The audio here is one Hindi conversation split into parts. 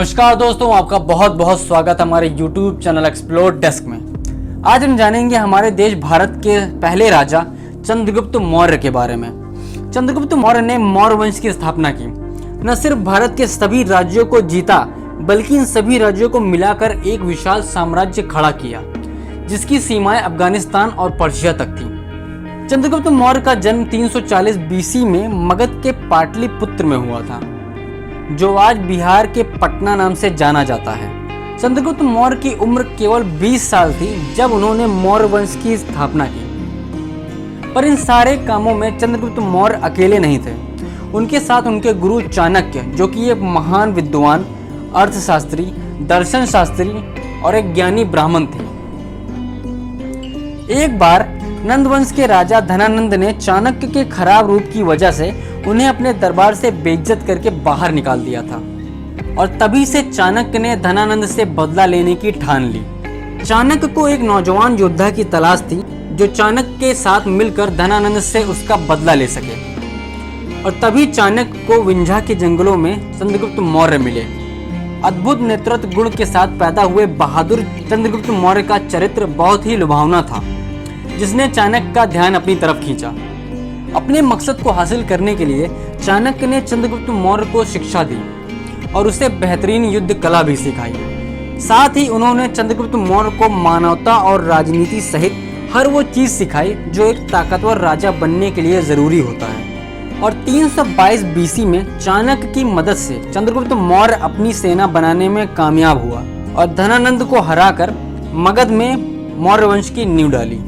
नमस्कार दोस्तों, आपका बहुत बहुत स्वागत हमारे YouTube चैनल एक्सप्लोर डेस्क में। आज हम जानेंगे हमारे देश भारत के पहले राजा चंद्रगुप्त मौर्य के बारे में। चंद्रगुप्त मौर्य ने मौर्य वंश की स्थापना की। न सिर्फ भारत के सभी राज्यों को जीता, बल्कि इन सभी राज्यों को मिलाकर एक विशाल साम्राज्य खड़ा किया, जिसकी सीमाएं अफगानिस्तान और पर्शिया तक थी। चंद्रगुप्त मौर्य का जन्म 340 BC में मगध के पाटलिपुत्र में हुआ था, जो आज बिहार के पटना नाम से जाना जाता है। चंद्रगुप्त मौर्य की उम्र केवल 20 साल थी जब उन्होंने मौर्य वंश की स्थापना की। पर इन सारे कामों में चंद्रगुप्त मौर्य अकेले नहीं थे। उनके साथ उनके गुरु चाणक्य, जो कि एक महान विद्वान, अर्थशास्त्री, दर्शन शास्त्री और एक ज्ञानी ब्राह्मण थे। एक बार नंदवंश के राजा धनानंद ने चाणक्य के खराब रूप की वजह से उन्हें अपने दरबार से बेइज्जत करके बाहर निकाल दिया था, और तभी से चाणक्य ने धनानंद से बदला लेने की ठान ली। चाणक्य को एक नौजवान योद्धा की तलाश थी जो चाणक्य के साथ मिलकर धनानंद से उसका बदला ले सके, और तभी चाणक्य को विंध्या के जंगलों में चंद्रगुप्त मौर्य मिले। अद्भुत नेतृत्व गुण के साथ पैदा हुए बहादुर चंद्रगुप्त मौर्य का चरित्र बहुत ही लुभावना था, जिसने चाणक्य का ध्यान अपनी तरफ खींचा। अपने मकसद को हासिल करने के लिए चाणक्य ने चंद्रगुप्त मौर्य को शिक्षा दी और उसे बेहतरीन युद्ध कला भी सिखाई। साथ ही उन्होंने चंद्रगुप्त मौर्य को मानवता और राजनीति सहित हर वो चीज सिखाई जो एक ताकतवर राजा बनने के लिए जरूरी होता है। और 322 BC में चाणक्य की मदद से चंद्रगुप्त मौर्य अपनी सेना बनाने में कामयाब हुआ और धनानंद को हराकर मगध में मौर्य वंश की नींव डाली।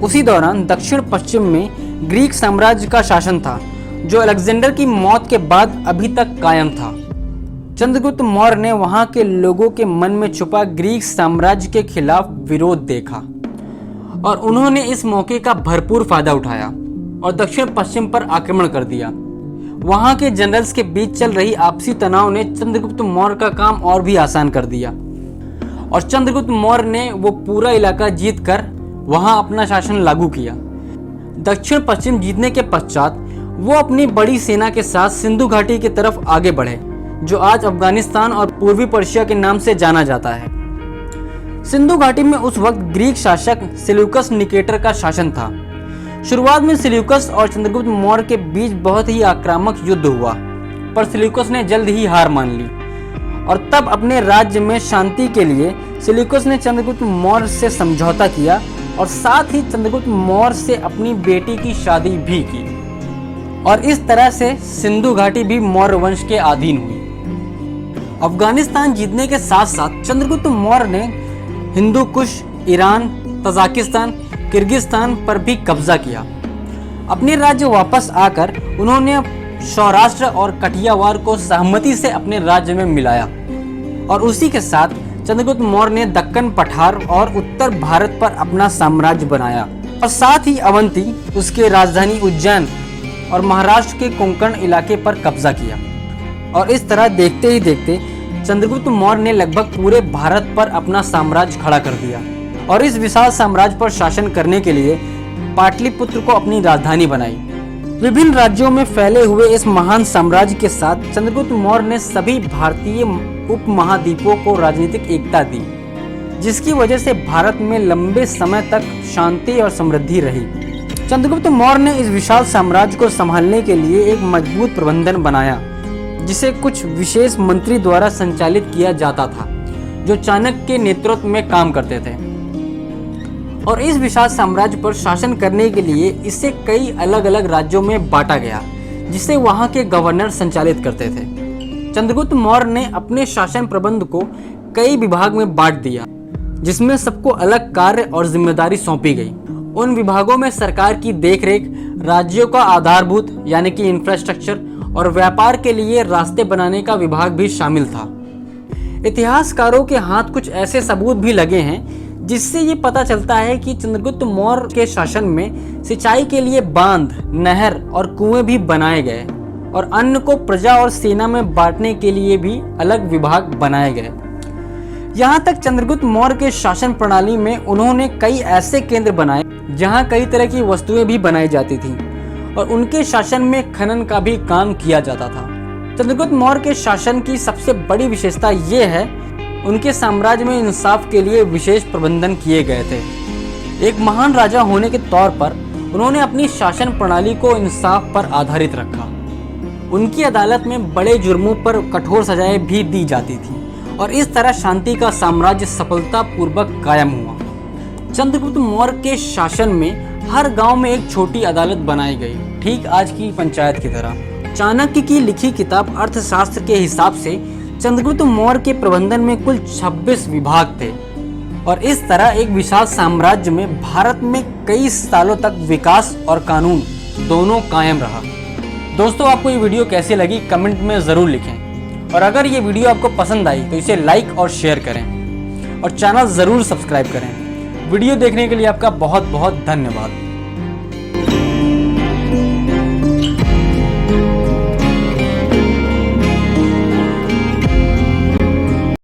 उसी दौरान दक्षिण पश्चिम में ग्रीक साम्राज्य का शासन था, जो अलेक्जेंडर की मौत के बाद अभी तक कायम था। चंद्रगुप्त मौर्य ने वहां के लोगों के मन में छुपा ग्रीक साम्राज्य के खिलाफ विरोध देखा, और उन्होंने इस मौके का भरपूर फायदा उठाया और दक्षिण पश्चिम पर आक्रमण कर दिया। वहां के जनरल्स के बीच चल रही आपसी तनाव ने चंद्रगुप्त मौर्य का काम और भी आसान कर दिया, और चंद्रगुप्त मौर्य ने वो पूरा इलाका जीतकर वहां अपना शासन लागू किया। दक्षिण पश्चिम जीतने के पश्चात वो अपनी बड़ी सेना के साथ सिंधु घाटी की तरफ आगे बढ़े, जो आज अफगानिस्तान और पूर्वी पर्शिया के नाम से जाना जाता है। सिंधु घाटी में उस वक्त ग्रीक शासक सेल्यूकस निकेटर का शासन था। शुरुआत में सेल्यूकस और चंद्रगुप्त मौर्य के बीच बहुत ही आक्रामक युद्ध हुआ, पर सेल्यूकस ने जल्द ही हार मान ली, और तब अपने राज्य में शांति के लिए सेल्यूकस ने चंद्रगुप्त मौर्य से समझौता किया और साथ ही चंद्रगुप्त मौर्य से अपनी बेटी की शादी भी की, और इस तरह से सिंधु घाटी भी मौर्य वंश के अधीन हुई। अफगानिस्तान जीतने के साथ साथ चंद्रगुप्त मौर्य ने Hindu Kush, Iran, Tajikistan, Kyrgyzstan पर भी कब्जा किया। अपने राज्य वापस आकर उन्होंने सौराष्ट्र और कठियावाड़ को सहमति से अपने राज्य में मिलाया, और उसी के साथ चंद्रगुप्त मौर्य ने दक्कन पठार और उत्तर भारत पर अपना साम्राज्य बनाया, और साथ ही अवंती, उसके राजधानी उज्जैन और महाराष्ट्र के कोंकण इलाके पर कब्जा किया। और इस तरह देखते ही देखते चंद्रगुप्त मौर्य ने लगभग पूरे भारत पर अपना साम्राज्य खड़ा कर दिया, और इस विशाल साम्राज्य पर शासन करने के लिए पाटलिपुत्र को अपनी राजधानी बनाई। विभिन्न राज्यों में फैले हुए इस महान साम्राज्य के साथ चंद्रगुप्त मौर्य ने सभी भारतीय उपमहाद्वीपों को राजनीतिक एकता दी, जिसकी वजह से भारत में लंबे समय तक शांति और समृद्धि रही। चंद्रगुप्त मौर्य ने इस विशाल साम्राज्य को संभालने के लिए एक मजबूत प्रबंधन बनाया, जिसे कुछ विशेष मंत्री द्वारा संचालित किया जाता था, जो चाणक्य के नेतृत्व में काम करते थे। और इस विशाल साम्राज्य पर शासन करने के लिए इसे कई अलग अलग राज्यों में बांटा गया, जिसे वहां के गवर्नर संचालित करते थे। चंद्रगुप्त मौर्य ने अपने शासन प्रबंध को कई विभाग में बांट दिया, जिसमें सबको अलग कार्य और जिम्मेदारी सौंपी गई। उन विभागों में सरकार की देखरेख, राज्यों का आधारभूत यानी कि इंफ्रास्ट्रक्चर, और व्यापार के लिए रास्ते बनाने का विभाग भी शामिल था। इतिहासकारों के हाथ कुछ ऐसे सबूत भी लगे हैं जिससे ये पता चलता है कि चंद्रगुप्त मौर्य के शासन में सिंचाई के लिए बांध, नहर और कुएं भी बनाए गए, और अन्न को प्रजा और सेना में बांटने के लिए भी अलग विभाग बनाए गए। यहाँ तक चंद्रगुप्त मौर्य के शासन प्रणाली में उन्होंने कई ऐसे केंद्र बनाए जहाँ कई तरह की वस्तुएं भी बनाई जाती थीं, और उनके शासन में खनन का भी काम किया जाता था। चंद्रगुप्त मौर्य के शासन की सबसे बड़ी विशेषता ये है, उनके साम्राज्य में इंसाफ के लिए विशेष प्रबंधन किए गए थे। एक महान राजा होने के तौर पर उन्होंने अपनी शासन प्रणाली को इंसाफ पर आधारित रखा। उनकी अदालत में बड़े जुर्मों पर कठोर सजाएं भी दी जाती थी और इस तरह शांति का साम्राज्य सफलतापूर्वक कायम हुआ। चंद्रगुप्त मौर्य के शासन में हर गांव में एक छोटी अदालत बनाई गई, ठीक आज की पंचायत की तरह। चाणक्य की लिखी किताब अर्थशास्त्र के हिसाब से चंद्रगुप्त मौर्य के प्रबंधन में कुल 26 विभाग थे और इस तरह एक विशाल साम्राज्य में भारत में कई सालों तक विकास और कानून दोनों कायम रहा। दोस्तों, आपको ये वीडियो कैसी लगी कमेंट में ज़रूर लिखें और अगर ये वीडियो आपको पसंद आई तो इसे लाइक और शेयर करें और चैनल ज़रूर सब्सक्राइब करें। वीडियो देखने के लिए आपका बहुत बहुत धन्यवाद।